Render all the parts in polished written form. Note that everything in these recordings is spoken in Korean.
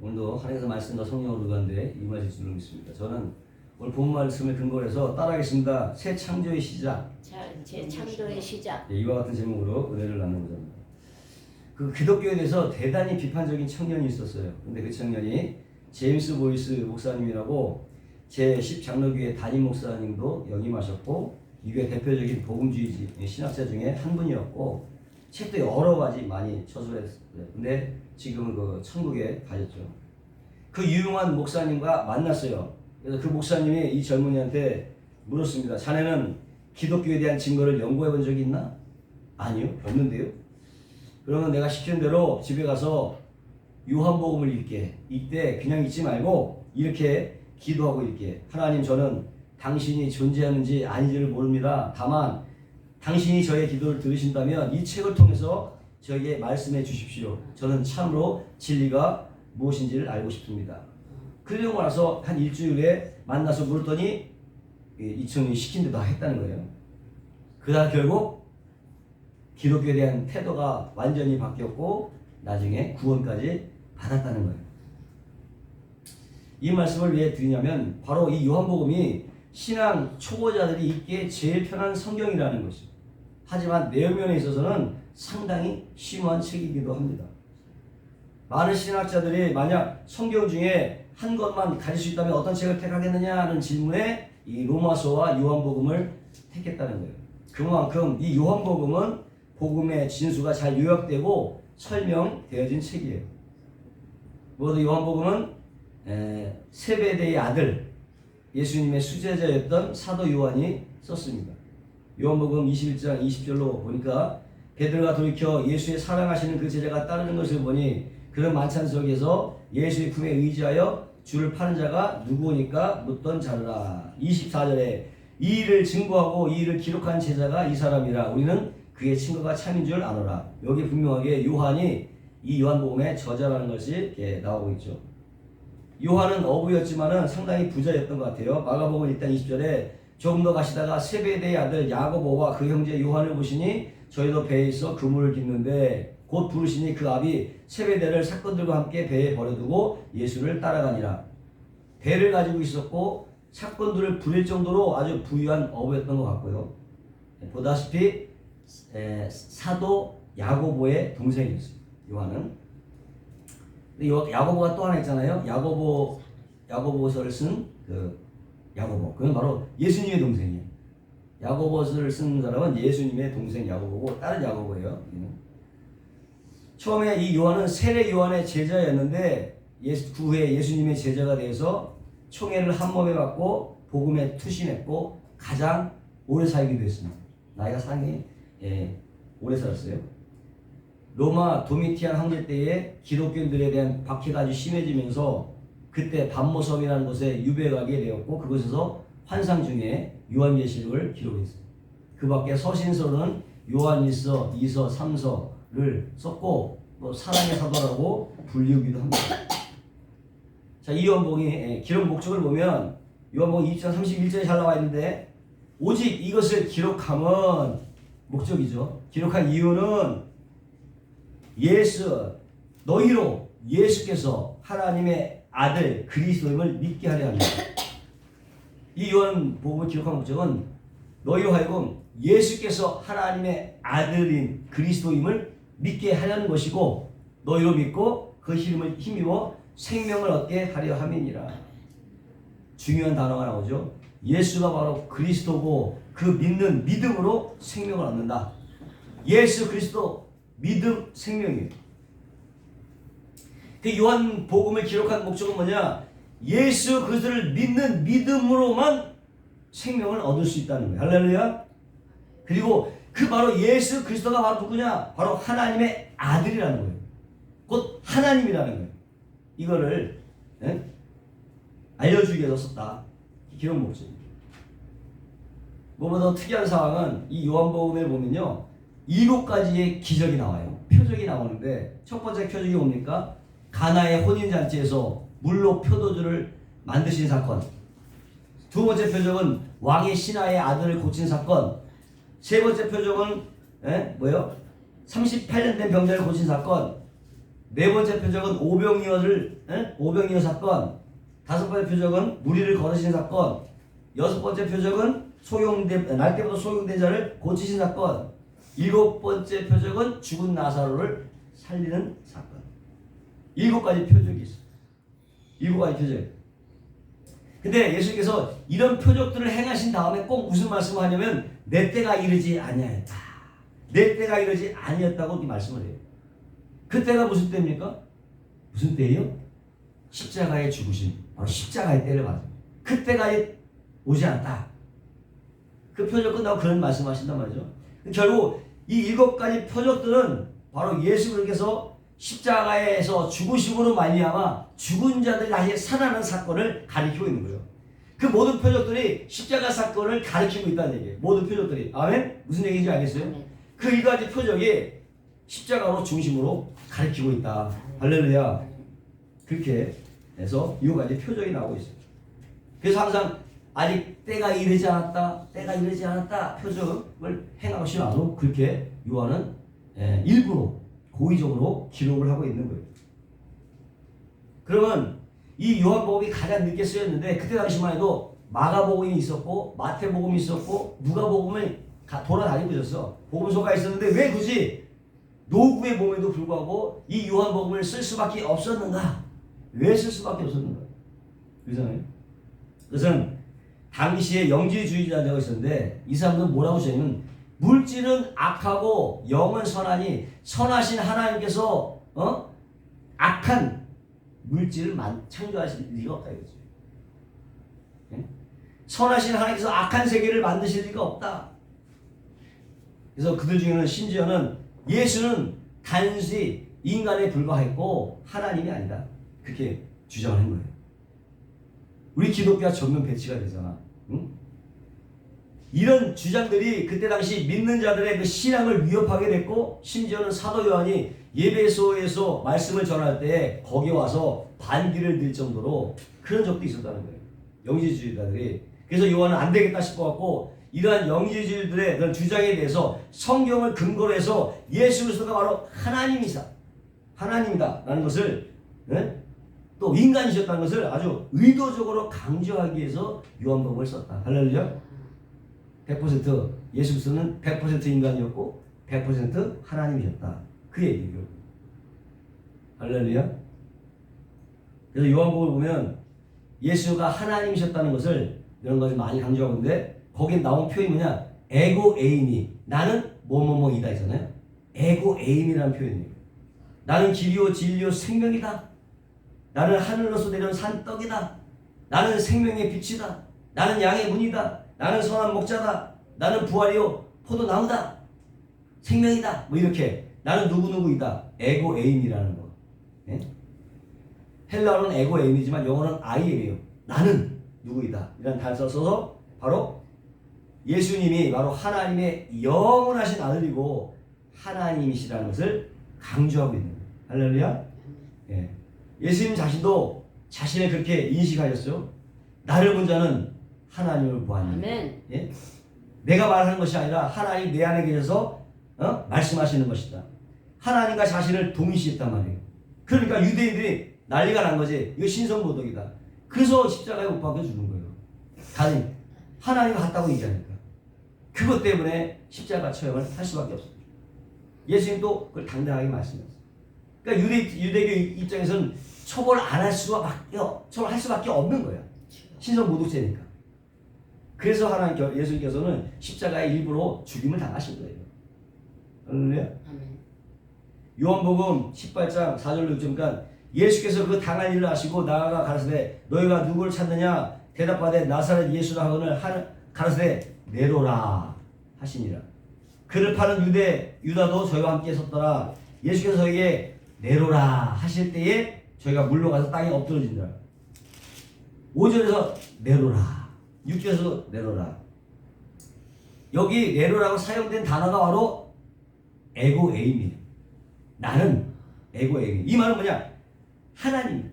오늘도 하나님께서 말씀과 성령으로 가는데 임하실 줄로 믿습니다. 저는 오늘 본 말씀을 근거로 해서 따라하겠습니다. 새 창조의 시작. 제 창조의 시작. 이와 같은 제목으로 은혜를 나누고자 합니다. 그 기독교에 대해서 대단히 비판적인 청년이 있었어요. 근데 그 청년이 제임스 보이스 목사님이라고 제10장로교회 담임 목사님도 역임하셨고 이게 대표적인 복음주의 신학자 중에 한 분이었고 책도 여러 가지 많이 저술했어요. 근데 지금은 그 천국에 가셨죠. 그 유용한 목사님과 만났어요. 그래서 그 목사님이 이 젊은이한테 물었습니다. 자네는 기독교에 대한 증거를 연구해 본 적이 있나? 아니요, 없는데요. 그러면 내가 시키는 대로 집에 가서 요한복음을 읽게. 이때 그냥 읽지 말고 이렇게 기도하고 읽게. 하나님, 저는 당신이 존재하는지 아닌지를 모릅니다. 다만 당신이 저의 기도를 들으신다면 이 책을 통해서 저에게 말씀해 주십시오. 저는 참으로 진리가 무엇인지를 알고 싶습니다. 그러고 나서 한 일주일에 만나서 물었더니 이 청년이 시킨 대로 다 했다는 거예요. 그러다 결국 기독교에 대한 태도가 완전히 바뀌었고 나중에 구원까지 받았다는 거예요. 이 말씀을 왜 드리냐면 바로 이 요한복음이 신앙 초보자들이 읽기에 제일 편한 성경이라는 것이죠. 하지만 내면에 있어서는 상당히 심오한 책이기도 합니다. 많은 신학자들이 만약 성경 중에 한 것만 가질 수 있다면 어떤 책을 택하겠느냐 하는 질문에 이 로마서와 요한복음을 택했다는 거예요. 그만큼 이 요한복음은 복음의 진수가 잘 요약되고 설명되어진 책이에요. 모두 요한복음은 세베대의 아들 예수님의 수제자였던 사도 요한이 썼습니다. 요한복음 21장 20절로 보니까 베드로가 돌이켜 예수의 사랑하시는 그 제자가 따르는 것을 보니 그런 만찬 속에서 예수의 품에 의지하여 주를 파는 자가 누구니까 묻던 자라. 24절에 이 일을 증거하고 이 일을 기록한 제자가 이 사람이라. 우리는 그의 친구가 참인 줄 아노라. 여기 분명하게 요한이 이 요한복음의 저자라는 것이 이렇게 나오고 있죠. 요한은 어부였지만은 상당히 부자였던 것 같아요. 마가복음 일단 20절에 조금 더 가시다가 세베대의 아들 야고보와 그 형제 요한을 보시니 저희도 배에 있어 그물을 깁는데 곧 부르시니 그 아비 세베대를 사건들과 함께 배에 버려두고 예수를 따라가니라. 배를 가지고 있었고 사건들을 부릴 정도로 아주 부유한 어부였던 것 같고요. 보다시피 사도 야고보의 동생이었어요. 요한은. 야고보가 또 하나 있잖아요. 야고보서를 쓴 그 야고보. 그건 바로 예수님의 동생이에요. 야고보서를 쓴 사람은 예수님의 동생 야고보고 다른 야고보예요. 처음에 이 요한은 세례 요한의 제자였는데 그 후에 예수님의 제자가 되어서 총애를 한 몸에 받고 복음에 투신했고 가장 오래 살기도 했습니다. 나이가 상당히 오래 살았어요. 로마 도미티안 황제 때에 기독교인들에 대한 박해가 아주 심해지면서 그때 밤모섬이라는 곳에 유배가게 되었고 그곳에서 환상 중에 요한계시록을 기록했어요. 그 밖에 서신서는 요한일서, 2서, 3서를 썼고 사랑의 사도라고 불리우기도 합니다. 자, 이 요한복음이 기록 목적을 보면 요한복음 2장 31절에 잘 나와 있는데 오직 이것을 기록함은 목적이죠. 기록한 이유는 너희로 예수께서 하나님의 아들 그리스도임을 믿게 하려 합니다. 이 요한복음을 기록한 목적은 너희로 하여금 예수께서 하나님의 아들인 그리스도임을 믿게 하려는 것이고 너희로 믿고 그 힘을 힘입어 생명을 얻게 하려 함이니라. 중요한 단어가 나오죠. 예수가 바로 그리스도고 그 믿는 믿음으로 생명을 얻는다. 예수 그리스도 믿음 생명이에요. 그 요한복음을 기록한 목적은 뭐냐? 예수 그리스도를 믿는 믿음으로만 생명을 얻을 수 있다는 거예요. 할렐루야. 그리고 그 바로 예수 그리스도가 바로 누구냐? 바로 하나님의 아들이라는 거예요. 곧 하나님이라는 거예요. 이거를 알려주기 위해서 썼다. 기록 목적입니다. 무엇보다 특이한 사항은 이 요한복음에 보면요 7가지의 기적이 나와요. 표적이 나오는데 첫 번째 표적이 뭡니까? 가나의 혼인잔치에서 물로 표도주를 만드신 사건. 두 번째 표적은 왕의 신하의 아들을 고친 사건. 세 번째 표적은 뭐요? 38년 된 병자를 고친 사건. 네 번째 표적은 오병이어 사건. 다섯 번째 표적은 무리를 거르신 사건. 여섯 번째 표적은 날때부터 소용된 자를 고치신 사건. 일곱 번째 표적은 죽은 나사로를 살리는 사건. 일곱 가지 표적이 있어요. 일곱 가지 표적. 근데 예수님께서 이런 표적들을 행하신 다음에 꼭 무슨 말씀을 하냐면 내 때가 이르지 아니하였다. 내 때가 이르지 아니었다고 이 말씀을 해요. 그 때가 무슨 때입니까? 무슨 때예요? 십자가의 죽으심. 바로 십자가의 때를 말합니다. 그 때가 오지 않았다. 그 표적 끝나고 그런 말씀하신단 말이죠. 결국 이 일곱 가지 표적들은 바로 예수님께서 십자가에서 죽으심으로 말미암아 죽은 자들이 다시 살아나는 사건을 가리키고 있는 거예요. 그 모든 표적들이 십자가 사건을 가리키고 있다는 얘기예요. 모든 표적들이. 아멘? 무슨 얘기인지 알겠어요? 그 일 가지 표적이 십자가로 중심으로 가리키고 있다. 할렐루야. 그렇게 해서 이 가지 표적이 나오고 있어요. 그래서 항상 아직 때가 이르지 않았다, 때가 이르지 않았다 표적을 행하시나도 그렇게 요한은 일부러 고의적으로 기록을 하고 있는 거예요. 그러면 이 요한복음이 가장 늦게 쓰였는데 그때 당시만 해도 마가복음이 있었고 마태복음이 있었고 누가복음이 돌아다니고 있었어. 복음서가 있었는데 왜 굳이 노구의 몸에도 불구하고 이 요한복음을 쓸 수밖에 없었는가? 왜 쓸 수밖에 없었는가? 그렇잖아요. 그것은 당시에 영지주의자가 있었는데 이 사람들은 뭐라고 했냐면 물질은 악하고 영은 선하니 선하신 하나님께서 악한 물질을 창조하실 리가 없다 이거죠. 예? 선하신 하나님께서 악한 세계를 만드실 리가 없다. 그래서 그들 중에는 심지어는 예수는 단지 인간에 불과했고 하나님이 아니다. 그렇게 주장을 한 거예요. 우리 기독교가 전면 배치가 되잖아. 응? 이런 주장들이 그때 당시 믿는 자들의 그 신앙을 위협하게 됐고 심지어는 사도 요한이 예배소에서 말씀을 전할 때 거기 와서 반기를 들 정도로 그런 적도 있었다는 거예요. 영지주의자들이. 그래서 요한은 안 되겠다 싶어갖고 이러한 영지주의들의 그런 주장에 대해서 성경을 근거로 해서 예수 그리스도가 바로 하나님이다 라는 것을 또 인간이셨다는 것을 아주 의도적으로 강조하기 위해서 요한복음을 썼다. 할렐루야. 100% 예수 그리스도는 100% 인간이었고 100% 하나님이셨다. 그 얘기예요. 할렐루야. 그래서 요한복음을 보면 예수가 하나님이셨다는 것을 이런 것을 많이 강조하고 있는데 거기에 나온 표현이 뭐냐? 에고 에이미. 나는 뭐뭐뭐이다 있잖아요. 에고 에이미라는 표현이에요. 나는 길이요 진리요 생명이다. 나는 하늘로서 내려온 산떡이다. 나는 생명의 빛이다. 나는 양의 문이다. 나는 선한 목자다. 나는 부활이요 포도나무다. 생명이다. 뭐 이렇게 나는 누구누구이다. 에고 에임이라는 거. 네? 헬라어는 에고 에임이지만 영어는 I예요. 나는 누구이다. 이런 단어를 써서 바로 예수님이 바로 하나님의 영원하신 아들이고 하나님이시라는 것을 강조하고 있는 거예요. 할렐루야. 예. 예수님 자신도 자신을 그렇게 인식하셨어요. 나를 본 자는 하나님을 보았니. 예? 내가 말하는 것이 아니라 하나님 내 안에 계셔서 말씀하시는 것이다. 하나님과 자신을 동일시했단 말이에요. 그러니까 유대인들이 난리가 난 거지. 이거 신성모독이다. 그래서 십자가에 못 박혀 죽는 거예요. 다른 하나님 같다고 얘기하니까. 그것 때문에 십자가 처형을 할 수밖에 없어요. 예수님도 그걸 당당하게 말씀하셨어요. 그러니까 유대교 입장에서는 처벌할 수밖에 없는 거야. 신성 모독죄니까. 그래서 하나님 예수님께서는 십자가에 일부러 죽임을 당하신 거예요. 할렐루야. 요한복음 18장 4절로 6절이니까 예수께서 그 당한 일을 아시고 나아가 가라사대 너희가 누구를 찾느냐 대답하되 나사렛 예수라 하거늘 가라사대 내로라 하시니라. 그를 파는 유다도 저희와 함께 섰더라. 예수께서 저희에게 내로라 하실 때에 저희가 물러가서 땅에 엎드러진다. 5절에서 내로라 6절에서 내로라. 여기 내로라고 사용된 단어가 바로 에고 에임이에요. 나는 에고 에임. 이 말은 뭐냐? 하나님.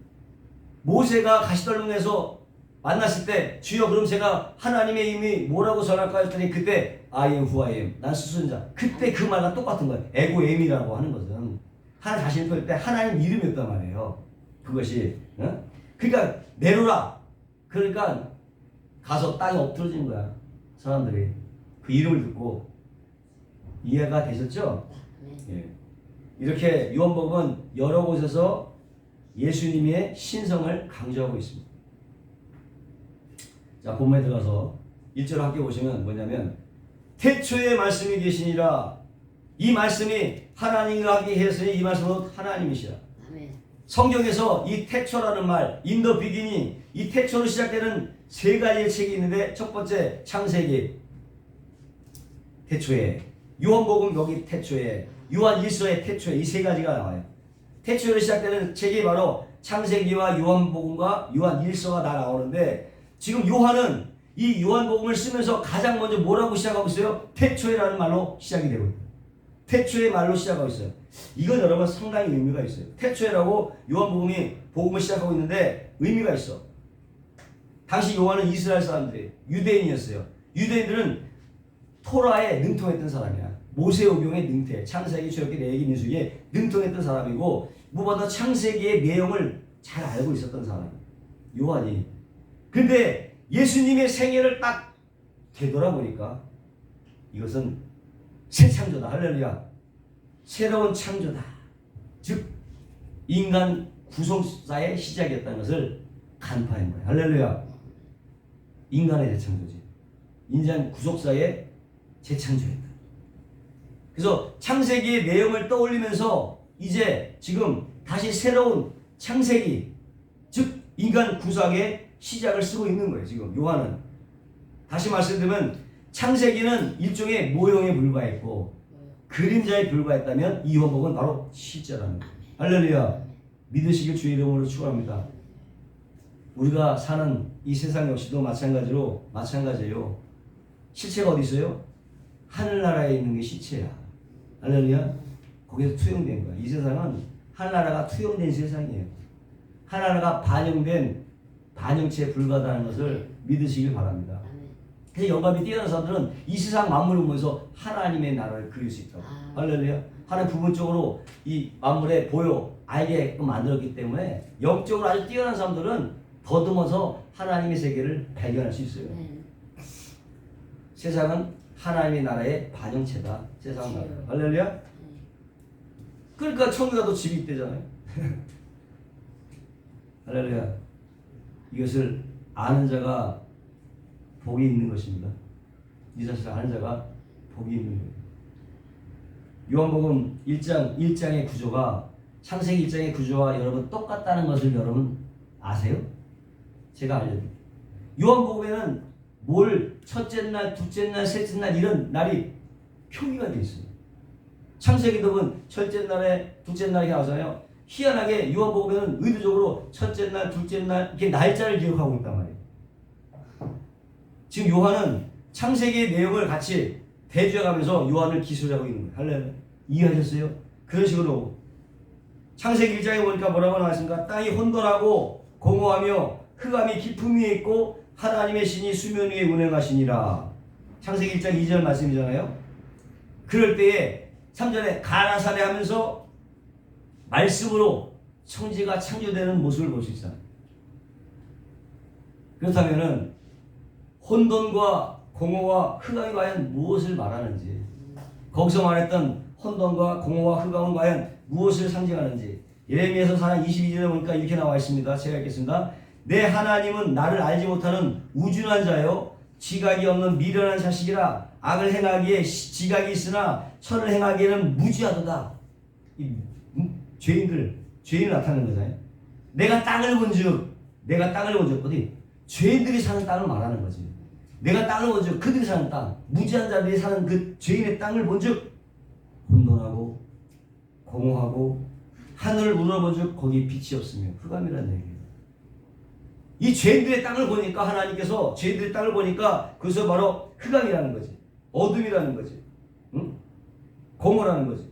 모세가 가시떨림에서 만났을 때 주여 그럼 제가 하나님의 이름이 뭐라고 전할까 했더니 그때 I am who I am. 난 스스로자. 그때 그 말과 똑같은 거예요. 에고 에임이라고 하는 것은. 하나님 자신을 표현할 때 하나님 이름이었단 말이에요. 그것이. 그러니까 내로라. 그러니까 가서 땅에 엎드러지는 거야. 사람들이. 그 이름을 듣고. 이해가 되셨죠? 예. 이렇게 요한복음은 여러 곳에서 예수님의 신성을 강조하고 있습니다. 자, 본문에 들어가서 1절 함께 보시면 뭐냐면 태초에 말씀이 계시니라. 이 말씀이 하나님과 함께 했으니 이 말씀은 하나님이시라. 아멘. 성경에서 이 태초라는 말, in the beginning, 이 태초로 시작되는 세 가지의 책이 있는데 첫 번째 창세기, 태초에, 요한복음 여기 태초에, 요한일서의 태초에 이 세 가지가 나와요. 태초로 시작되는 책이 바로 창세기와 요한복음과 요한일서가 다 나오는데 지금 요한은 이 요한복음을 쓰면서 가장 먼저 뭐라고 시작하고 있어요? 태초에라는 말로 시작이 되고 있어요. 태초의 말로 시작하고 있어요. 이건 여러분 상당히 의미가 있어요. 태초에라고 요한복음이 복음을 시작하고 있는데 의미가 있어. 당시 요한은 이스라엘 사람들이 유대인이었어요. 유대인들은 토라에 능통했던 사람이야. 모세오경에 능태, 창세기, 출애굽기, 레위기, 민수기에 능통했던 사람이고 무엇보다 창세기의 내용을 잘 알고 있었던 사람이에요. 요한이. 근데 예수님의 생애를 딱 되돌아보니까 이것은 새 창조다. 할렐루야. 새로운 창조다. 즉 인간 구속사의 시작이었다는 것을 간파한 거예요. 할렐루야. 인간의 재창조지. 인간 구속사의 재창조였다. 그래서 창세기의 내용을 떠올리면서 이제 지금 다시 새로운 창세기, 즉 인간 구속의 시작을 쓰고 있는 거예요. 지금 요한은. 다시 말씀드리면 창세기는 일종의 모형에 불과했고 그림자에 불과했다면 이 요한복음은 바로 실제라는 거예요. 할렐루야. 믿으시길 주의 이름으로 축원합니다. 우리가 사는 이 세상 역시도 마찬가지예요. 실체가 어디 있어요? 하늘나라에 있는 게 실체야. 할렐루야. 거기서 투영된 거야. 이 세상은 하늘나라가 투영된 세상이에요. 하늘나라가 반영된 반영체에 불과하다는 것을 믿으시길 바랍니다. 그래서 영감이 뛰어난 사람들은 이 세상 만물을 보면서 하나님의 나라를 그릴 수 있다고. 할렐루야. 하나님 부분적으로 이 만물에 보여 알게끔 만들었기 때문에 영적으로 아주 뛰어난 사람들은 더듬어서 하나님의 세계를 발견할 수 있어요. 세상은 하나님의 나라의 반영체다. 세상 나라. 할렐루야. 그러니까 천국 가도 집이 있대잖아요. 할렐루야. 이것을 아는 자가 복이 있는 것입니다. 이 사실을 아는 자가 복이 있는 거예요. 요한복음 1장의 구조가 창세기 1장의 구조와 여러분 똑같다는 것을 여러분 아세요? 제가 알려드릴게요. 요한복음에는 뭘 첫째 날, 둘째 날, 셋째 날 이런 날이 표기가 되어 있습니다. 창세기도 보면 첫째 날에 둘째 날이 나오잖아요. 희한하게 요한복음에는 의도적으로 첫째 날, 둘째 날 이렇게 날짜를 기록하고 있단 말이에요. 지금 요한은 창세기의 내용을 같이 대조해가면서 요한을 기술하고 있는 거예요. 할렐루야. 이해하셨어요? 그런 식으로 창세기 1장에 보니까 뭐라고 나왔습니까? 땅이 혼돈하고 공허하며 흑암이 깊음 위에 있고 하나님의 신이 수면 위에 운행하시니라. 창세기 1장 2절 말씀이잖아요. 그럴 때에 3절에 가나산에 하면서 말씀으로 천지가 창조되는 모습을 볼 수 있어요. 그렇다면은 혼돈과 공허와 흑암이 과연 무엇을 말하는지, 거기서 말했던 혼돈과 공허와 흑암은 과연 무엇을 상징하는지 예레미야서 4장 22절에 보니까 이렇게 나와 있습니다. 제가 읽겠습니다. 내 하나님은 나를 알지 못하는 우준한 자요 지각이 없는 미련한 자식이라. 악을 행하기에 지각이 있으나 선을 행하기에는 무지하도다. 죄인을 나타내는 거잖아요. 내가 땅을 본즉 어디? 죄인들이 사는 땅을 말하는 거지. 내가 땅을 본즉 그들이 사는 땅, 무지한 자들이 사는 그 죄인의 땅을 본즉 혼돈하고 공허하고 하늘을 우러본즉 거기 빛이 없으며 흑암이라는 얘기예요. 이 죄인들의 땅을 보니까 하나님께서 죄인들의 땅을 보니까 그것은 바로 흑암이라는 거지. 어둠이라는 거지. 응? 공허라는 거지.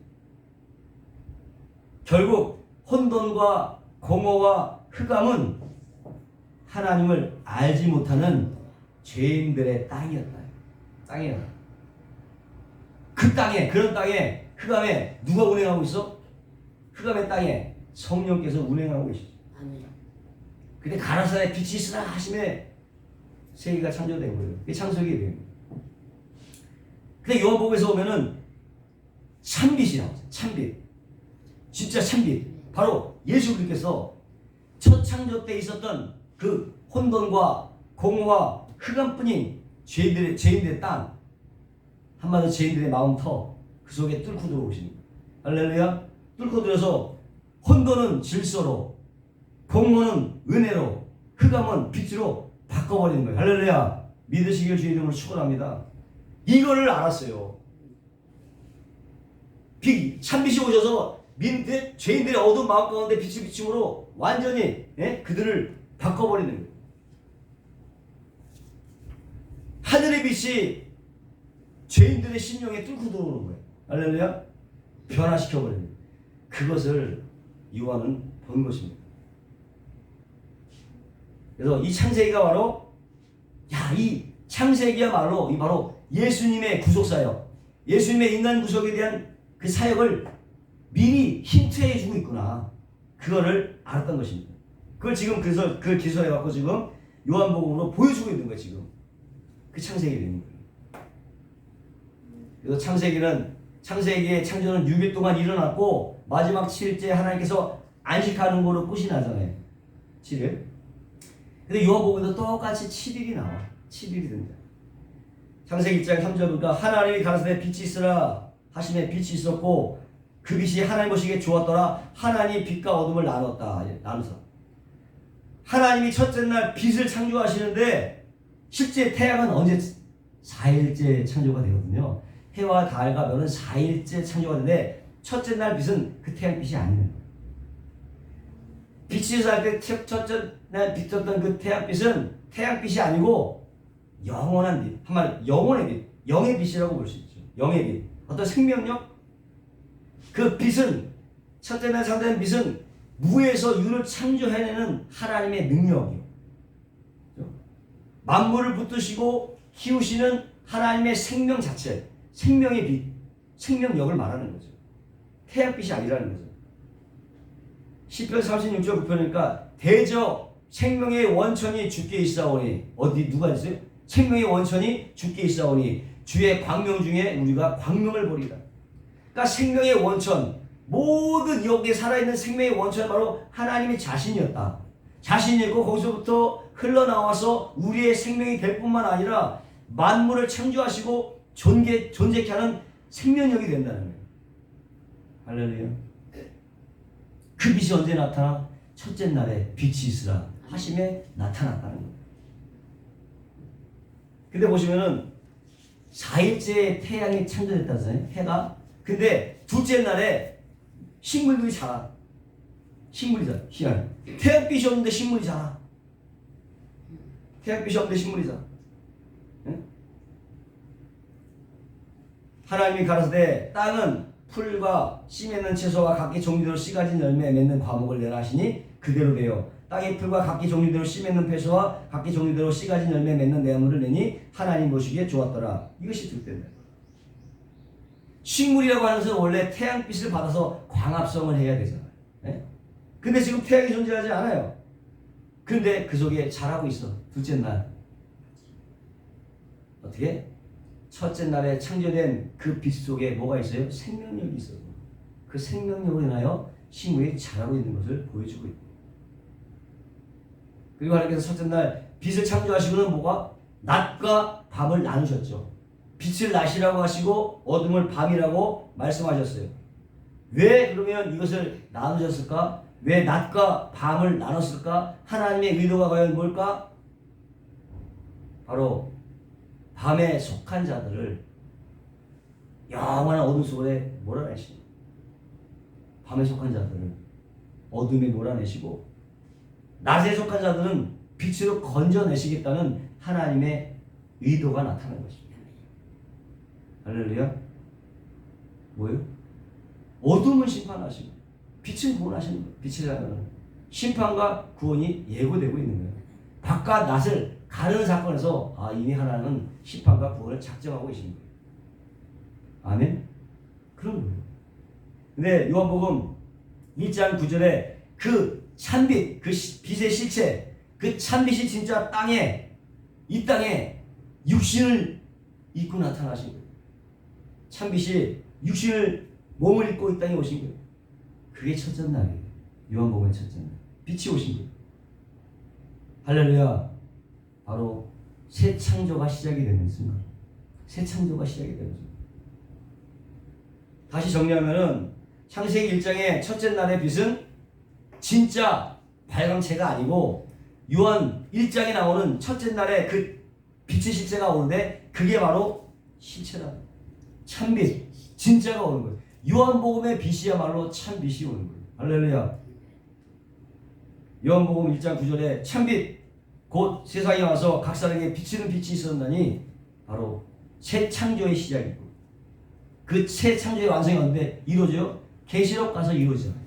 결국 혼돈과 공허와 흑암은 하나님을 알지 못하는 죄인들의 땅이었다. 땅이었다. 그 땅에, 그런 땅에 흑암에 누가 운행하고 있어? 흑암의 땅에 성령께서 운행하고 계시죠. 아멘. 근데 가라사대 빛이 있으라 하심에 세계가 창조된 거예요. 그게 창세기에 됩니다. 근데 요한복음에서 보면은 참빛이 나오죠. 참빛. 진짜 참빛. 바로 예수 그리스도께서 첫 창조 때 있었던 그 혼돈과 공허와 흑암뿐인 죄인들의 땅, 한마디로 죄인들의 마음터 그 속에 뚫고 들어오십니다. 할렐루야. 뚫고 들어서 혼돈은 질서로, 공허는 은혜로, 흑암은 빛으로 바꿔버리는 거예요. 할렐루야. 믿으시길 주의 이름으로 축원합니다. 이거를 알았어요. 참빛이 오셔서 죄인들의 어두운 마음 가운데 빛을 비춤으로 완전히 그들을 바꿔버리는 거예요. 하늘의 빛이 죄인들의 심령에 뚫고 들어오는 거예요. 할렐루야. 변화시켜버리는 거예요. 그것을 요한은 본 것입니다. 그래서 이 창세기가 바로 이 창세기야말로 바로 예수님의 구속사역, 예수님의 인간 구속에 대한 그 사역을 미리 힌트해 주고 있구나. 그거를 알았던 것입니다. 그걸 지금 그래서 그걸 기술해 갖고 지금 요한복음으로 보여주고 있는 거예요. 지금 그 창세기를 있는 거예요. 그래서 창세기의 창조는 6일 동안 일어났고 마지막 7일째 하나님께서 안식하는 거로 끝이 나잖아요. 7일. 근데 요한복음에도 똑같이 7일이 나와. 7일이 된다. 창세기 1장 3절 보니까 하나님이 가라사대 빛이 있으라 하심에 빛이 있었고 그 빛이 하나님 보시기에 좋았더라. 하나님이 빛과 어둠을 나누사. 하나님이 첫째 날 빛을 창조하시는데 실제 태양은 언제 4일째 창조가 되거든요. 해와 달과 별은 4일째 창조가 되는데 첫째 날 빛은 그 태양빛이 아니에요. 빛이 살 때 첫째 날 비쳤던 그 태양빛은 태양빛이 아니고 영원한 빛, 한마디로 영혼의 빛, 영의 빛이라고 볼 수 있죠. 영의 빛, 어떤 생명력? 그 빛은 첫째 날 창조된 빛은 무에서 유를 창조해내는 하나님의 능력이요. 만물을 붙드시고 키우시는 하나님의 생명 자체, 생명의 빛, 생명력을 말하는 거죠. 태양빛이 아니라는 거죠. 시편 36절 9편이니까 대저 생명의 원천이 주께 있사오니 누가 있어요? 생명의 원천이 주께 있사오니 주의 광명 중에 우리가 광명을 보리라. 그러니까 생명의 원천, 모든 여기에 살아있는 생명의 원천은 바로 하나님의 자신이었다. 자신이었고 거기서부터 흘러나와서 우리의 생명이 될 뿐만 아니라 만물을 창조하시고 존재케 하는 생명력이 된다는 거예요. 할렐루야. 그 빛이 언제 나타나? 첫째 날에 빛이 있으라 하심에 나타났다는 거예요. 근데 보시면은 4일째 태양이 창조됐다잖아요. 해가. 근데 둘째 날에 식물들이 자라. 식물이잖아. 희한해. 태양빛이 없는데 식물이 자라. 태양빛이 없는데 식물이 자라. 응? 하나님이 가라사대 땅은 풀과 씨 맺는 채소와 각기 종류대로 씨 가진 열매 맺는 과목을 내라 하시니 그대로 되어 땅의 풀과 각기 종류대로 씨 맺는 채소와 각기 종류대로 씨 가진 열매 맺는 나무를 내니 하나님 보시기에 좋았더라. 이것이 득된다. 식물이라고 하는 것은 원래 태양빛을 받아서 광합성을 해야 되잖아요. 네? 근데 지금 태양이 존재하지 않아요. 근데 그 속에 자라고 있어. 둘째 날. 어떻게? 첫째 날에 창조된 그 빛 속에 뭐가 있어요? 생명력이 있어요. 그 생명력으로 인하여 식물이 자라고 있는 것을 보여주고 있고. 그리고 하나님께서 첫째 날 빛을 창조하시고는 뭐가? 낮과 밤을 나누셨죠. 빛을 낮이라고 하시고 어둠을 밤이라고 말씀하셨어요. 왜 그러면 이것을 나누셨을까? 왜 낮과 밤을 나눴을까? 하나님의 의도가 과연 뭘까? 바로 밤에 속한 자들을 영원한 어둠 속에 몰아내시고, 밤에 속한 자들을 어둠에 몰아내시고, 낮에 속한 자들은 빛으로 건져내시겠다는 하나님의 의도가 나타난 것입니다. 할렐루야. 뭐예요? 어둠은 심판하시고 빛은 구원하시는 거예요. 빛이라는 심판과 구원이 예고되고 있는 거예요. 밤과 낮을 가르는 사건에서 이미 하나님은 심판과 구원을 작정하고 계신 거예요. 아멘. 그런 거예요. 근데 요한복음 1장 9절에 그 찬빛, 그 빛의 실체, 그 찬빛이 진짜 이 땅에 육신을 입고 나타나신 거예요. 찬빛이 육신을 몸을 입고 이 땅에 오신 거예요. 그게 첫째 날이에요. 요한복음의 첫째 날. 빛이 오신 거예요. 할렐루야. 바로 새 창조가 시작이 되는 순간. 새 창조가 시작이 되는 순간. 다시 정리하면은 창세기 1장의 첫째 날의 빛은 진짜 발광체가 아니고 요한 1장에 나오는 첫째 날의 그 빛의 실체가 오는데 그게 바로 실체다. 참빛, 진짜가 오는 거예요. 요한복음의 빛이야말로 참빛이 오는 거예요. 할렐루야. 요한복음 1장 9절에 참빛 곧 세상에 와서 각 사람에게 비치는 빛이 있었나니 바로 새 창조의 시작이고 그 새 창조의 완성이 언제 이루어져요? 계시록 가서 이루어지잖아요.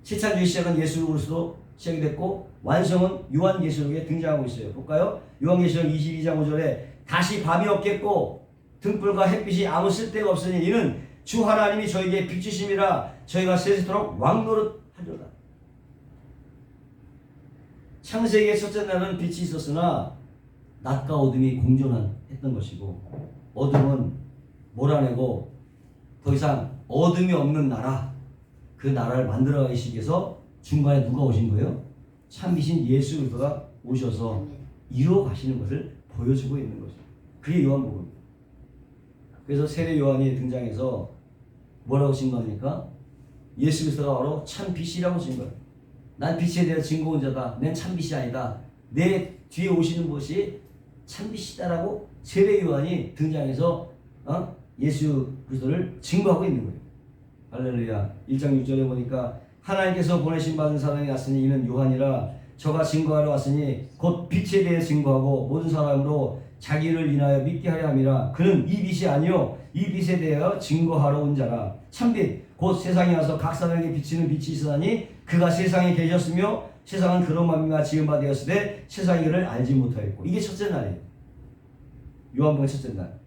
새 창조의 시작은 예수 그리스도로 시작이 됐고 완성은 요한계시록에 등장하고 있어요. 볼까요? 요한계시록 22장 5절에 다시 밤이 없겠고 등불과 햇빛이 아무 쓸데가 없으니 이는 주 하나님이 저에게 빛주심이라 저희가 세세토록 왕노릇하리로다. 창세기의 첫째 날은 빛이 있었으나 낮과 어둠이 공존했던 것이고 어둠은 몰아내고 더 이상 어둠이 없는 나라, 그 나라를 만들어 가시기 위해서 중간에 누가 오신 거예요? 참이신 예수 그리스도가 오셔서 이루어 가시는 것을 보여주고 있는 거죠. 그게 요한복음입니다. 그래서 세례 요한이 등장해서 뭐라고 증거합니까? 예수 그리스도가 바로 참 빛이라고 증거해요. 난 빛에 대해 증거한 자다. 난 참 빛이 아니다. 내 뒤에 오시는 것이 참 빛이다라고 세례 요한이 등장해서 예수 그리스도를 증거하고 있는 거예요. 할렐루야. 1장 6절에 보니까 하나님께서 보내신 받은 사람이 왔으니 이는 요한이라 저가 증거하러 왔으니 곧 빛에 대해 증거하고 모든 사람으로 자기를 인하여 믿게 하려 함이라. 그는 이 빛이 아니요 이 빛에 대하여 증거하러 온 자라. 참빛 곧 세상에 와서 각 사람에게 비치는 빛이 있으나니 그가 세상에 계셨으며 세상은 그로 말미암아 지은 바 되었으되 세상이 그를 알지 못하였고. 이게 첫째 날이에요. 요한복음 첫째 날.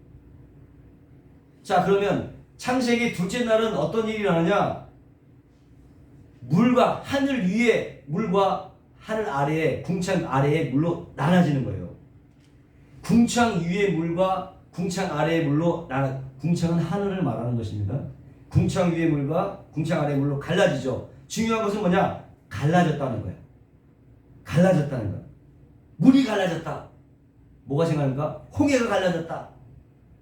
자, 그러면 창세기 둘째 날은 어떤 일이 일어나냐? 물과 하늘 위에 물과 하늘 아래에 궁창 아래의 물로 나눠지는 거예요. 궁창 위의 물과 궁창 아래의 물로 궁창은 하늘을 말하는 것입니다. 궁창 위의 물과 궁창 아래의 물로 갈라지죠. 중요한 것은 뭐냐? 갈라졌다는 거예요. 갈라졌다는 거예요. 물이 갈라졌다. 뭐가 생각합니까? 홍해가 갈라졌다.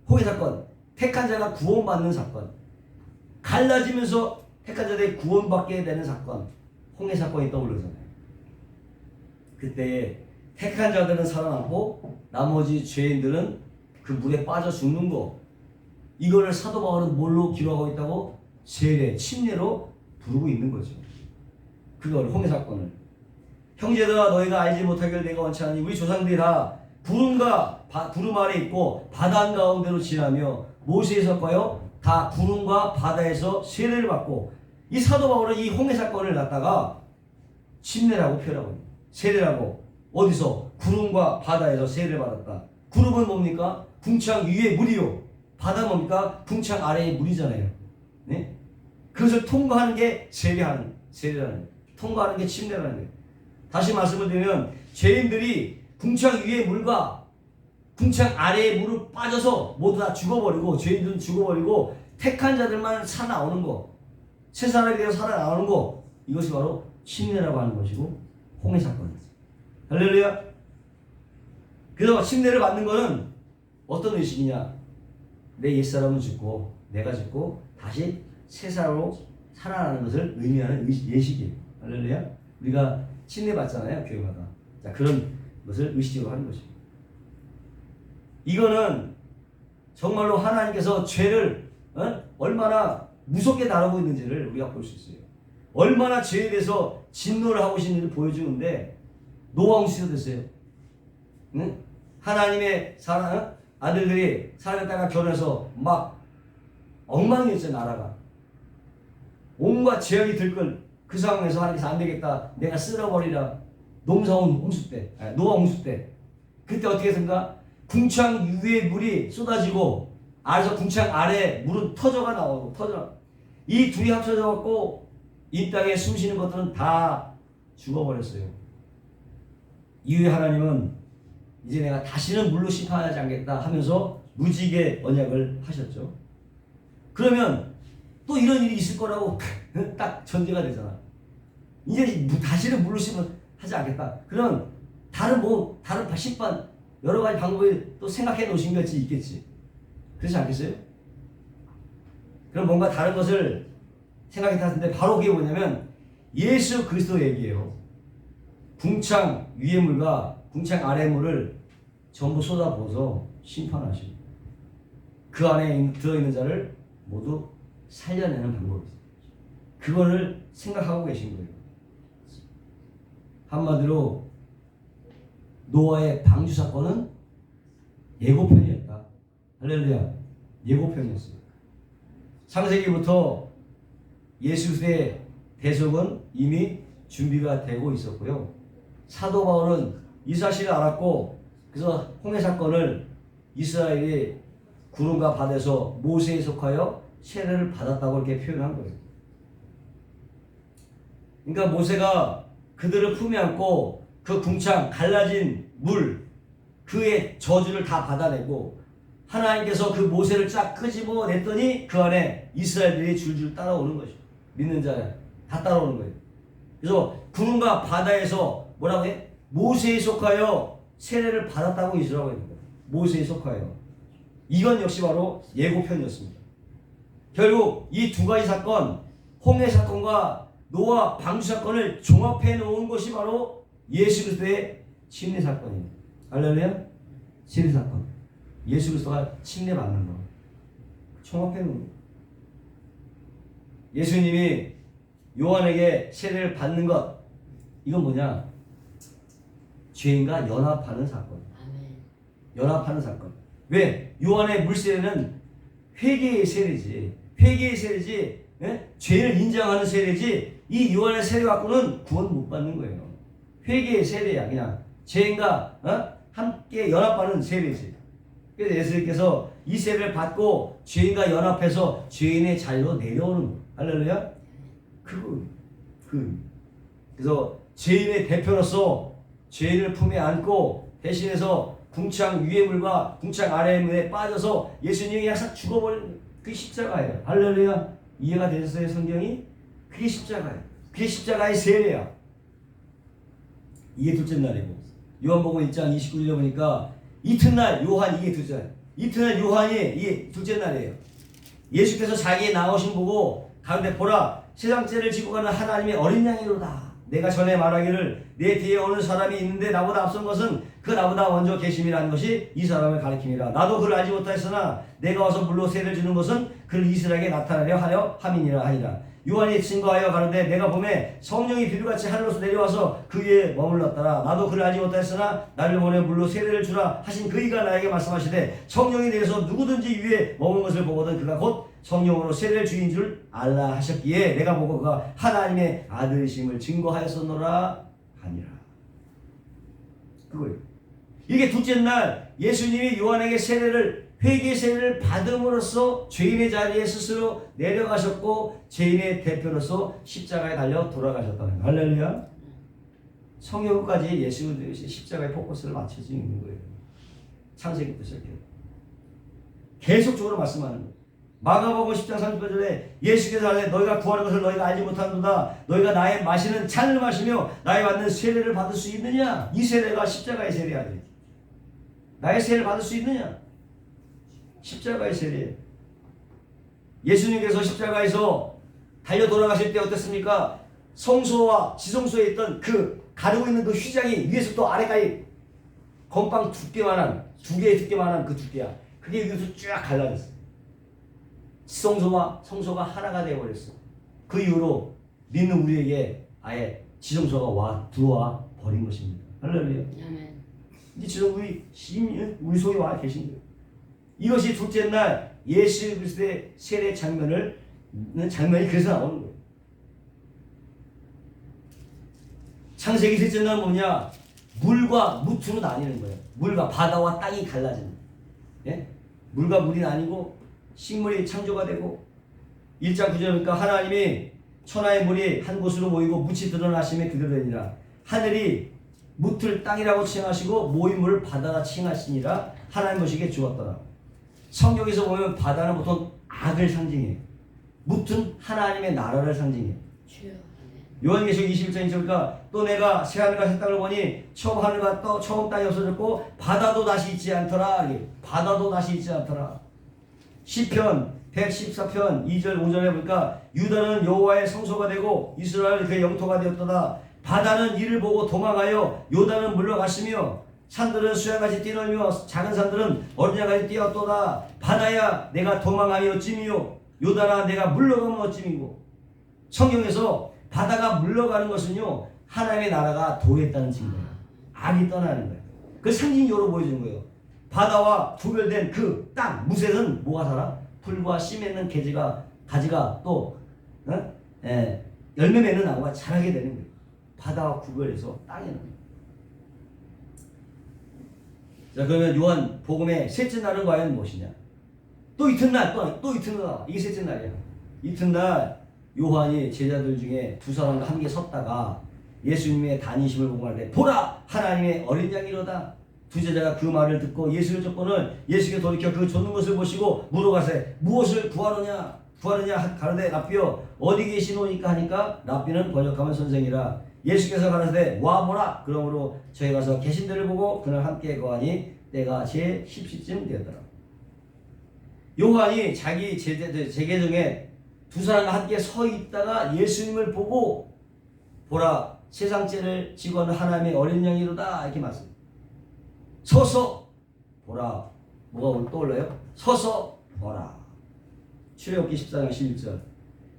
홍해 사건. 택한 자가 구원받는 사건. 갈라지면서 택한 자들이 구원받게 되는 사건. 홍해 사건이 떠오르잖아요. 그때 택한 자들은 살아남고 나머지 죄인들은 그 물에 빠져 죽는 거. 이거를 사도 바울은 뭘로 기록하고 있다고? 세례, 침례로 부르고 있는 거죠. 그걸 홍해 사건을. 형제들아 너희가 알지 못하기를 내가 원치 않으니 우리 조상들이 다 구름 아래 있고 바다 가운데로 지나며 모세에서까요 다 구름과 바다에서 세례를 받고 이 사도 바울은 이 홍해 사건을 갖다가 침례라고 표현하고 있습니다. 세례라고. 어디서? 구름과 바다에서 세례를 받았다. 구름은 뭡니까? 궁창 위에 물이요. 바다 뭡니까? 궁창 아래에 물이잖아요. 네? 그것을 통과하는 게 세례라는 거예요. 통과하는 게 침례라는 거예요. 다시 말씀을 드리면 죄인들이 궁창 위의 물과 궁창 아래의 물을 빠져서 모두 다 죽어버리고 죄인들은 죽어버리고 택한 자들만 살아나오는 거, 새 사람에 대해서 살아나오는 거, 이것이 바로 침례라고 하는 것이고 홍해 사건이죠. 할렐루야. 그래서 침례를 받는 것은 어떤 의식이냐? 내 옛사람은 죽고 내가 죽고 다시 새 사람으로 살아나는 것을 의미하는 예식이에요. 할렐루야. 우리가 침례 받잖아요, 교회마다. 자, 그런 것을 의식적으로 하는 것입니다. 이거는 정말로 하나님께서 죄를 얼마나 무섭게 다루고 있는지를 우리가 볼 수 있어요. 얼마나 죄에 대해서 진노를 하고 계시는지를 보여주는데 노아 홍수가 됐어요. 응? 하나님의 아들들이 사람의 땅과 결혼해서 막 엉망이었어요. 나라가. 온갖 재앙이 들걸 그 상황에서 하나님께서 안 되겠다. 내가 쓸어버리라. 농사온 홍수 때, 노아 홍수 때. 그때 어떻게 했습니까? 궁창 위에 물이 쏟아지고 아래서 궁창 아래 물은 터져가 나오고 이 둘이 합쳐져 갖고 이 땅에 숨쉬는 것들은 다 죽어버렸어요. 이후에 하나님은 이제 내가 다시는 물로 심판하지 않겠다 하면서 무지개 언약을 하셨죠. 그러면 또 이런 일이 있을 거라고 딱 전제가 되잖아. 이제 다시는 물로 심판하지 않겠다. 그럼 다른 심판 여러 가지 방법을 또 생각해 놓으신 것이 있겠지. 그렇지 않겠어요? 그럼 뭔가 다른 것을 생각해 탔는데 바로 그게 뭐냐면 예수 그리스도 얘기예요. 궁창 위의 물과 궁창 아래 물을 전부 쏟아부어서 심판하시고 그 안에 들어있는 자를 모두 살려내는 방법이에요. 그거를 생각하고 계신 거예요. 한마디로 노아의 방주 사건은 예고편이었다. 할렐루야. 예고편이었어요. 창세기부터 예수 그리스도의 대속은 이미 준비가 되고 있었고요. 사도 바울은 이 사실을 알았고 그래서 홍해 사건을 이스라엘이 구름과 바다에서 모세에 속하여 세례를 받았다고 이렇게 표현한 거예요. 그러니까 모세가 그들을 품에 안고 그 궁창 갈라진 물 그의 저주를 다 받아내고 하나님께서 그 모세를 쫙 끄집어냈더니 그 안에 이스라엘들이 줄줄 따라오는 것이죠. 믿는 자 다 따라오는 거예요. 그래서 구름과 바다에서 뭐라고 해? 모세에 속하여 세례를 받았다고 이스라엘이 있는 거예요. 모세에 속하여. 이건 역시 바로 예고편이었습니다. 결국 이 두 가지 사건, 홍해 사건과 노아 방주 사건을 종합해 놓은 것이 바로 예수 그리스도의 침례 사건입니다. 할렐루야? 침례 사건. 예수 그리스도가 침례 받는 거. 종합해 놓은 거. 예수님이 요한에게 세례를 받는 것. 이건 뭐냐? 죄인과 연합하는 사건. 연합하는 사건. 왜? 요한의 물세례는 회개의 세례지. 회개의 세례지. 예? 죄를 인정하는 세례지. 이 요한의 세례 갖고는 구원 못 받는 거예요. 회개의 세례야. 그냥 죄인과 함께 연합하는 세례지. 그래서 예수님께서 이 세례를 받고 죄인과 연합해서 죄인의 자리로 내려오는 거예요. 할렐루야. 그래서 죄인의 대표로서 죄인을 품에 안고 대신해서 궁창 위의 물과 궁창 아래의 물에 빠져서 예수님이 항상 죽어버린 그게 십자가예요. 할렐루야. 이해가 되셨어요? 성경이? 그게 십자가예요. 그게 십자가의 세례야. 이게 둘째 날이고 요한복음 1장 29절에 보니까 이튿날 요한 이게 둘째 날. 이튿날 요한이 이게 둘째 날이에요. 예수께서 자기의 나오심 보고 가운데 보라 세상 죄를 지고 가는 하나님의 어린 양이로다. 내가 전에 말하기를 내 뒤에 오는 사람이 있는데 나보다 앞선 것은 그 나보다 먼저 계심이라는 것이 이 사람을 가리킴이라. 나도 그를 알지 못하였으나 내가 와서 물로 세례를 주는 것은 그를 이스라엘에게 나타내려 하려 함이니라 하니라. 요한이 증거하여 가는데 내가 보매 성령이 비둘같이 하늘로서 내려와서 그 위에 머물렀더라. 나도 그를 알지 못하였으나 나를 보내 물로 세례를 주라 하신 그이가 나에게 말씀하시되 성령이 내려서 누구든지 위에 머무는 것을 보거든 그가 곧 성령으로 세례를 주인 줄 알라 하셨기에 내가 보고 그가 하나님의 아들이심을 증거하였었노라 하니라. 그거예요. 이게 둘째 날 예수님이 요한에게 세례를 회개 세례를 받음으로써 죄인의 자리에 스스로 내려가셨고 죄인의 대표로서 십자가에 달려 돌아가셨다는 거예요. 할렐루야. 성경까지 예수님의 십자가의 포커스를 맞춰져 있는 거예요. 창세기부터 시작해요. 계속적으로 말씀하는 거예요. 마가복음 10장 30절에 예수께서 하되 너희가 구하는 것을 너희가 알지 못하는도다. 너희가 나의 마시는 잔을 마시며 나의 받는 세례를 받을 수 있느냐? 이 세례가 십자가의 세례야. 나의 세례를 받을 수 있느냐? 십자가의 세례. 예수님께서 십자가에서 달려 돌아가실 때 어땠습니까? 성소와 지성소에 있던 그 가르고 있는 그 휘장이 위에서부터 아래까지 건빵 두께만한 두 개의 두께만한 그 두께야. 그게 여기서 쫙 갈라졌어. 지성소와 성소가 하나가 되어버렸어. 그 이후로 믿는 우리에게 아예 지성소가 들어와 버린 것입니다. 할렐루야. 이제 지성소이 우리 속에 와 계신 거예요. 이것이 둘째 날 예수 그리스도의 세례 장면이 그래서 나오는 거예요. 창세기 셋째 날은 뭐냐? 물과 무트로 나뉘는 거예요. 물과 바다와 땅이 갈라지는 거예요. 예? 물과 물이 나뉘고 식물이 창조가 되고 1장 9절이니까 하나님이 천하의 물이 한 곳으로 모이고 묻이 드러나심에 그대로 되니라. 하늘이 묻을 땅이라고 칭하시고 모인 물을 바다가 칭하시니라. 하나님 보시기에 주었더라. 성경에서 보면 바다는 보통 악을 상징해요. 묻은 하나님의 나라를 상징해요. 주여. 요한계시록 21장 2절과 또 내가 새하늘과 새 땅을 보니 처음 하늘과 또 처음 땅이 없어졌고 바다도 다시 있지 않더라. 바다도 다시 있지 않더라. 시편 114편 2절 5절에 보니까 유다는 여호와의 성소가 되고 이스라엘 그의 영토가 되었도다. 바다는 이를 보고 도망하여 요단은 물러갔으며 산들은 수양같이 뛰놀며 작은 산들은 어린 양같이 뛰었도다. 바다야 내가 도망하여 어찌미요 요단아 내가 물러가면 어찌미고. 성경에서 바다가 물러가는 것은요 하나님의 나라가 도했다는 증거예요. 악이 떠나는 거예요. 그 상징적으로 보여주는 거예요. 바다와 구별된 그 땅 무쇠는 뭐가 살아? 풀과 씨 맺는 가지가 또 열매 맺는 나무가 자라게 되는 거예요. 바다와 구별해서 땅에는. 자 그러면 요한 복음의 셋째 날은 과연 무엇이냐? 또 이튿날 또 이튿날 이게 셋째 날이야. 이튿날 요한이 제자들 중에 두 사람과 함께 섰다가 예수님의 다니심을 보고 말하되 보라 하나님의 어린 양이로다. 두 제자가 그 말을 듣고 예수를 쫓고는 예수께 돌이켜 그 쫓는 것을 보시고 물어가세 무엇을 구하느냐 가로되 랍비여 어디 계시노니까 하니까 랍비는 번역하면 선생이라. 예수께서 가라사대 와 보라. 그러므로 저희 가서 계신 데를 보고 그날 함께 거하니 때가 제 10시쯤 되었더라. 요한이 자기 제계 중에 두 사람과 함께 서 있다가 예수님을 보고 보라 세상죄를 지고 하는 하나님의 어린 양이로다 이렇게 말씀. 서서 보라. 뭐가 오늘 떠올라요? 서서 보라. 출애굽기 14장 11절.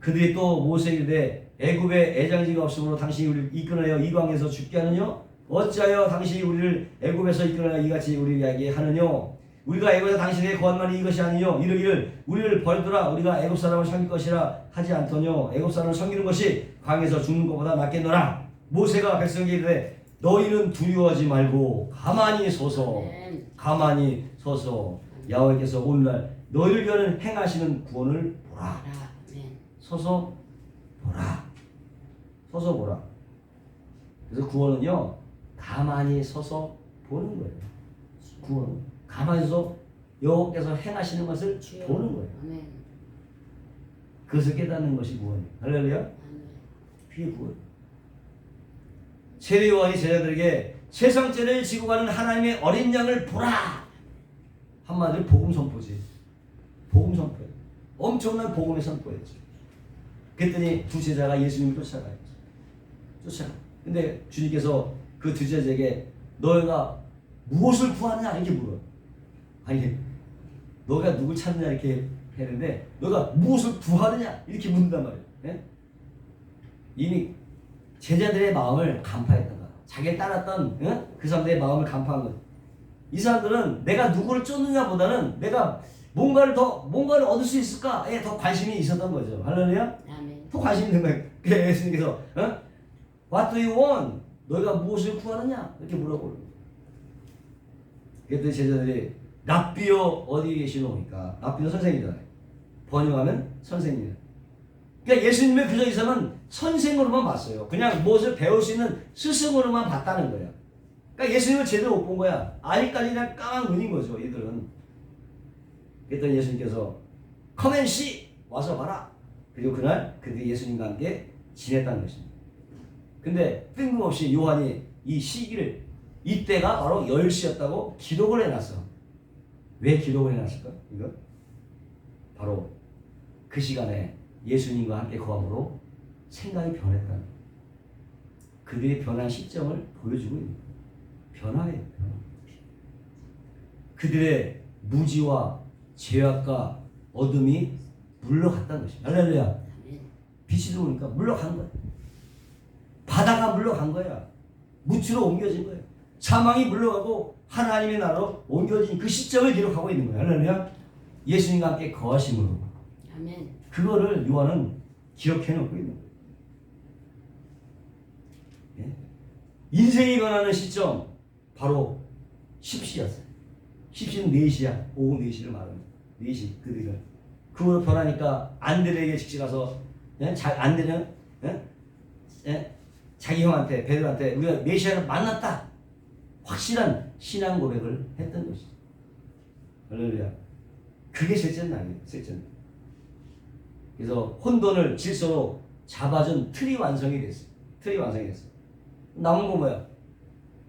그들이 또 모세에게 이르되 애굽에 애장지가 없으므로 당신이 우리를 이끌어내어 이 광에서 죽게 하느뇨? 어찌하여 당신이 우리를 애굽에서 이끌어내어 이같이 우리에게 하느뇨? 우리가 애굽에서 당신에게 거한 말이 이것이 아니뇨? 이르기를 우리를 버리더라 우리가 애굽 사람을 섬길 것이라 하지 않더뇨? 애굽 사람을 섬기는 것이 광에서 죽는 것보다 낫겠노라. 모세가 백성에게 이르되 너희는 두려워하지 말고 가만히 서서 야훼께서 오늘날 너희를 위하여 행하시는 구원을 보라. 서서 보라. 그래서 구원은요 가만히 서서 보는 거예요. 구원은 가만히 서서 여호와께서 행하시는 것을 보는 거예요. 그것을 깨닫는 것이 구원이에요. 할렐루야. 그게 구원. 세례 요한이 제자들에게 세상죄를 지고 가는 하나님의 어린 양을 보라. 한마디로 복음 선포지. 복음 선포예요. 엄청난 복음의 선포였죠. 그랬더니 두 제자가 예수님을 쫓아가요. 근데 주님께서 그 두 제자에게 너희가 무엇을 구하느냐 이렇게 물어요. 아니 너가 누굴 찾느냐 이렇게 했는데 너가 무엇을 구하느냐 이렇게 묻는단 말이에요. 네? 이미 제자들의 마음을 간파했던 거야. 자기를 따랐던 그 사람들의 마음을 간파한 거야. 이 사람들은 내가 누구를 쫓느냐보다는 내가 뭔가를 얻을 수 있을까에 더 관심이 있었던 거죠. 할렐루야. 더 관심이 있는 거예요. 그래서 예수님께서 What do you want? 너희가 무엇을 구하느냐? 이렇게 물어보는 거예요. 그랬더니 제자들이 랍비여 어디 계시노니까 랍비는 선생이잖아요. 번역하면 선생님이에요. 그러니까 예수님의 그저 이 사람은 선생으로만 봤어요. 그냥 무엇을 배울 수 있는 스승으로만 봤다는 거예요. 그러니까 예수님을 제대로 못 본 거야. 아직까지 그냥 까만 눈인 거죠. 얘들은. 그랬더니 예수님께서 Come and see! 와서 봐라. 그리고 그날 그들이 예수님과 함께 지냈다는 것입니다. 근데 뜬금없이 요한이 이 시기를 이때가 바로 10시였다고 기록을 해놨어. 왜 기록을 해놨을까? 이거? 바로 그 시간에 예수님과 함께 거함으로 생각이 변했다는 거예요. 그들의 변한 시점을 보여주고 있는 거예요. 변화예요. 변화. 그들의 무지와 죄악과 어둠이 물러갔다는 것입니다. 할렐루야. 빛이 들어오니까 물러간 거야. 바다가 물러간 거야. 무치로 옮겨진 거예요. 사망이 물러가고 하나님의 나라로 옮겨진 그 시점을 기록하고 있는 거예요. 할렐루야. 예수님과 함께 거하심으로. 아멘. 그거를 요한은 기록해 놓고 있는 거예요. 예? 인생이 변하는 시점 바로 10시였어요. 10시는 4시야. 오후 4시를 말합니다. 4시 그들은. 그거로 변하니까 안드레에게 직접 가서 안 되는 자기 형한테 베드로한테 우리가 메시아를 만났다 확실한 신앙 고백을 했던 것이죠. 할렐루야. 그게 셋째 날이에요. 셋째 날. 그래서 혼돈을 질서로 잡아준 틀이 완성이 됐어요. 틀이 완성이 됐어요. 남은 거 뭐야?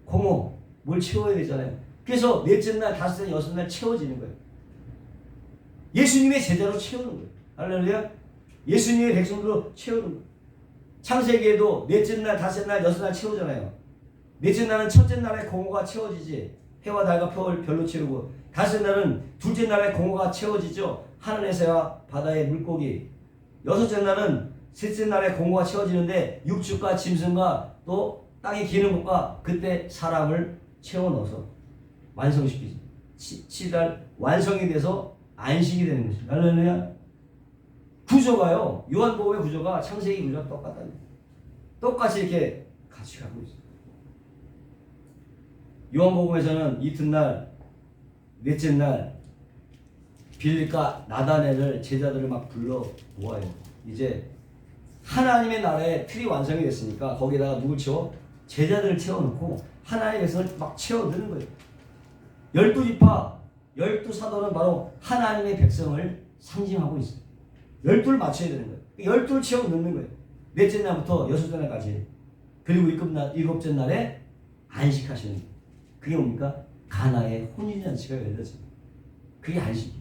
공허. 뭘 채워야 되잖아요. 그래서 넷째 날, 다섯째 날, 여섯 날 채워지는 거예요. 예수님의 제자로 채우는 거예요. 할렐루야. 예수님의 백성으로 채우는 거예요. 창세기에도 넷째 날, 다섯째 날, 여섯 날 채우잖아요. 넷째 날은 첫째 날에 공허가 채워지지. 해와 달과 별로 채우고, 다섯째 날은 둘째 날에 공허가 채워지죠. 하늘에서와 바다의 물고기. 여섯째 날은 셋째 날에 공허가 채워지는데 육축과 짐승과 또 땅에 기는 것과 그때 사람을 채워 넣어서 완성시키죠. 7달 완성이 돼서 안식이 되는 것입니다. 할렐루야. 구조가요. 요한복음의 구조가 창세기 구조가 똑같다. 똑같이 이렇게 같이 가고 있어요. 요한복음에서는 이튿날 넷째 날 빌립과 나다넬을 제자들을 막 불러 모아요. 이제 하나님의 나라의 틀이 완성이 됐으니까 거기다가 누굴 채워? 제자들을 채워놓고 하나님의 백성을 막 채워드는 거예요. 12지파, 12사도는 바로 하나님의 백성을 상징하고 있어요. 12를 맞춰야 되는 거예요. 12를 채워 넣는 거예요. 넷째 날부터 여섯째 날까지. 그리고 일곱째 날에 안식하시는 거예요. 그게 뭡니까? 가나의 혼인잔치가 열려집니다. 그게 안식이에요.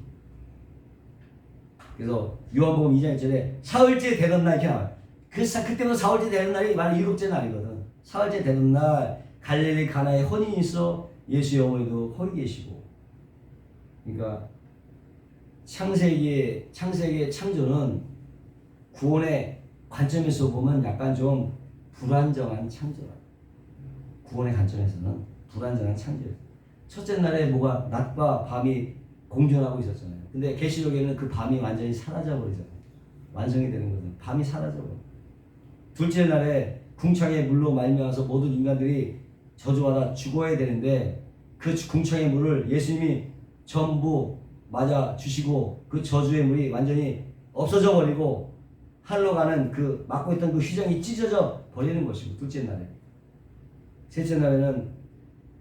그래서 요한복음 2장 1절에 사흘째 되던 날 이렇게 나와요. 그때부터 사흘째 되는 날이 바로 일곱째 날이거든. 사흘째 되는 날 갈릴리 가나에 혼인이 있어 예수의 어머니도 거기 계시고. 그러니까 창세기의 창조는 구원의 관점에서 보면 약간 좀 불안정한 창조라. 구원의 관점에서는 불안정한 창조예요. 첫째 날에 뭐가 낮과 밤이 공존하고 있었잖아요. 근데 계시록에는 그 밤이 완전히 사라져 버리잖아요. 완성이 되는 거죠. 밤이 사라져 버려. 둘째 날에 궁창의 물로 말미암아서 모든 인간들이 저주받아 죽어야 되는데 그 궁창의 물을 예수님이 전부 맞아 주시고 그 저주의 물이 완전히 없어져 버리고 하늘로 가는 그 막고 있던 그 휘장이 찢어져 버리는 것이고 둘째 날에. 셋째 날에는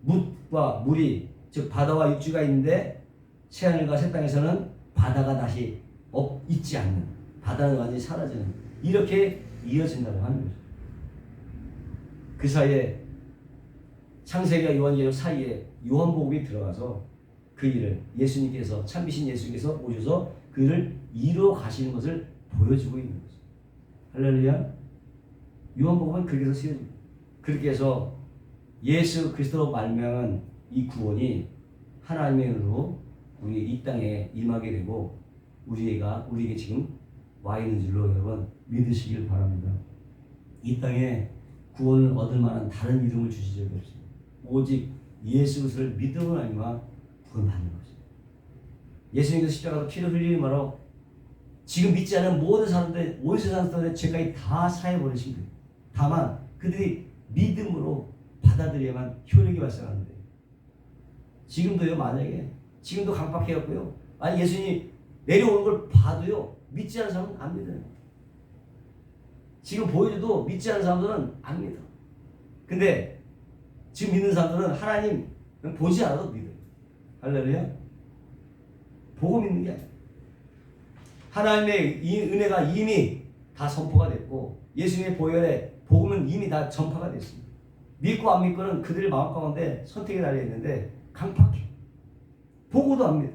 묻과 물이 즉 바다와 육지가 있는데 새하늘과 새 땅에서는 바다가 다시 있지 않는, 바다는 완전히 사라지는, 이렇게 이어진다고 하는 거죠. 그 사이에 창세기와 요한계시록 사이에 요한복음이 들어가서 그 일을 예수님께서 참비신 예수님께서 오셔서 그 일을 이루어 가시는 것을 보여주고 있는 거죠. 할렐루야. 요한복음은 그렇게 해서 쓰여집니다. 그렇게 해서 예수 그리스도로 말미암은 이 구원이 하나님의 은혜로 우리 이 땅에 임하게 되고 우리에게 지금 와 있는 줄로 여러분 믿으시길 바랍니다. 이 땅에 구원을 얻을 만한 다른 이름을 주신 적이 없습니다. 오직 예수 그리스도를 믿음으로 말미암아 구원받는 것입니다. 예수님께서 십자가로 피를 흘리는 바로 지금 믿지 않은 모든 사람들, 온 세상 사람들의 죄까지 다 사해버리신 거예요. 다만 그들이 믿음으로 받아들여야만 효력이 발생하는데 지금도요, 만약에 지금도 강박해갖고요, 아니 예수님이 내려오는 걸 봐도요 믿지 않는 사람은 안 믿어요. 지금 보여줘도 믿지 않는 사람들은 안 믿어. 근데 지금 믿는 사람들은 하나님 보지 않아도 믿어요. 할렐루야. 보고 믿는 게 아니에요. 하나님의 이 은혜가 이미 다 선포가 됐고 예수님의 보혈에 복음은 이미 다 전파가 됐습니다. 믿고 안 믿고는 그들의 마음 가운데 선택이 달려있는데 강팍해. 보고도 안 믿어.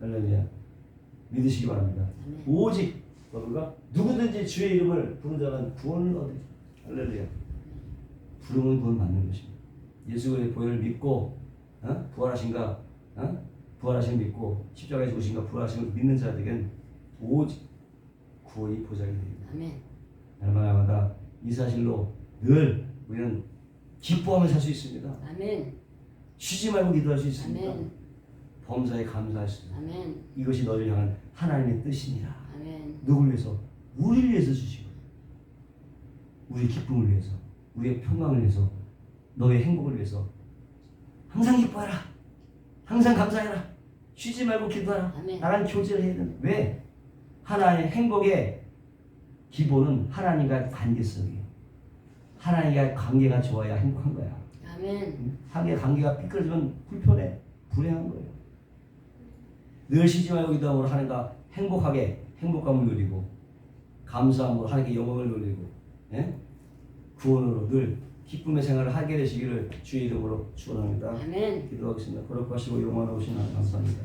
할렐루야. 믿으시기 바랍니다. 오직 뭐가 누구든지 주의 이름을 부른 자는 구원을 얻으리라. 할렐루야. 부름은 구원 받는 것입니다. 예수의 보혈을 믿고 부활하신가 부활하신 믿고 십자가에 죽으신가 부활하신 걸 믿는 자들에겐 오직 구원이 보장이 됩니다. 아멘. 날마다 이 사실로 늘 우리는 기뻐하며 살 수 있습니다. 아멘. 쉬지 말고 기도할 수 있습니다. 아멘. 범사에 감사할 수 있습니다. 아멘. 이것이 너를 향한 하나님의 뜻이니라. 아멘. 누굴 위해서? 우리를 위해서 주시고 우리의 기쁨을 위해서 우리의 평강을 위해서 너의 행복을 위해서 항상 기뻐하라. 항상 감사해라. 쉬지 말고 기도하라. 아멘. 나랑 교제를 해야 된다. 왜? 하나님의 행복의 기본은 하나님과 관계성이에요. 하나님과 관계가 좋아야 행복한 거야. 아멘. 하나님과 관계가 삐뚤어지면 불편해, 불행한 거예요. 늘 쉬지 말고 기도함으로 하나님과 행복하게 행복감을 누리고 감사함으로 하나님께 영광을 누리고 구원으로 늘 기쁨의 생활을 하게 되시기를 주의 이름으로 축원합니다. 아멘. 기도하겠습니다. 거룩하시고 영원하신 하나님 감사합니다.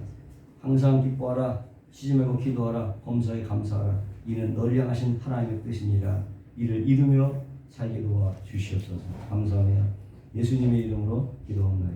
항상 기뻐하라, 쉬지 말고 기도하라, 범사에 감사하라. 이는 너를 향하신 하나님의 뜻이니라. 이를 이루며 살게 도와 주시옵소서. 감사하며 예수님의 이름으로 기도합니다.